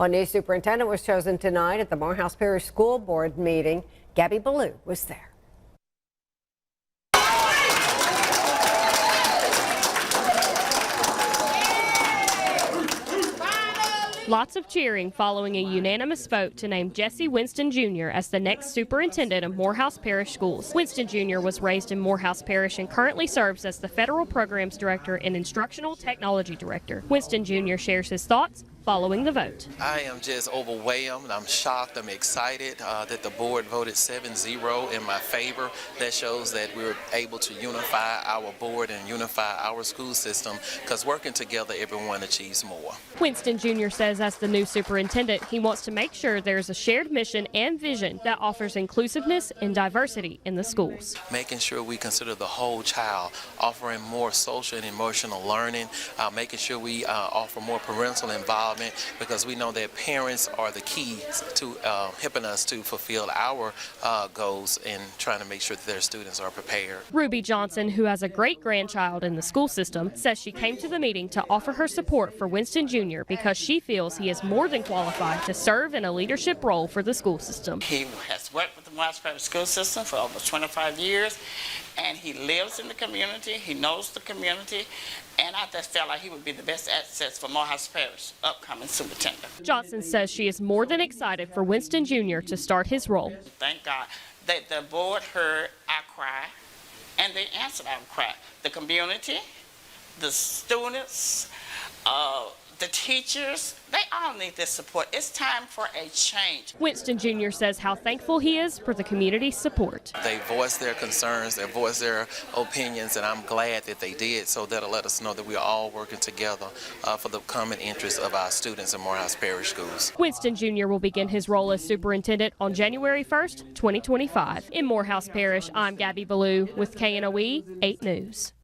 Well, new superintendent was chosen tonight at the Morehouse Parish School Board meeting. Gabby Ballou was there. Lots of cheering following a unanimous vote to name Jesse Winston Jr. as the next superintendent of Morehouse Parish Schools. Winston Jr. was raised in Morehouse Parish and currently serves as the Federal Programs Director and Instructional Technology Director. Winston Jr. shares his thoughts following the vote. I am just overwhelmed. I'm shocked. I'm excited that the board voted 7-0 in my favor. That shows that we were able to unify our board and unify our school system, because working together, everyone achieves more. Winston Jr. says as the new superintendent, he wants to make sure there's a shared mission and vision that offers inclusiveness and diversity in the schools. Making sure we consider the whole child, offering more social and emotional learning, making sure we offer more parental involvement, because we know that parents are the key to helping us to fulfill our goals and trying to make sure that their students are prepared. Ruby Johnson, who has a great-grandchild in the school system, says she came to the meeting to offer her support for Winston Jr. because she feels he is more than qualified to serve in a leadership role for the school system. He has worked with the Morehouse Parish School System for over 25 years, and he lives in the community. He knows the community, and I just felt like he would be the best asset for Morehouse Parish upcoming superintendent. Johnson says she is more than excited for Winston Jr. to start his role. Thank God that the board heard our cry, and they answered our cry. The community, the students, the teachers, they all need this support. It's time for a change. Winston Jr. says how thankful he is for the community's support. They voiced their concerns, they voiced their opinions, and I'm glad that they did, so that'll let us know that we're all working together for the common interests of our students in Morehouse Parish Schools. Winston Jr. will begin his role as superintendent on January 1st, 2025. In Morehouse Parish, I'm Gabby Ballou with KNOE 8 News.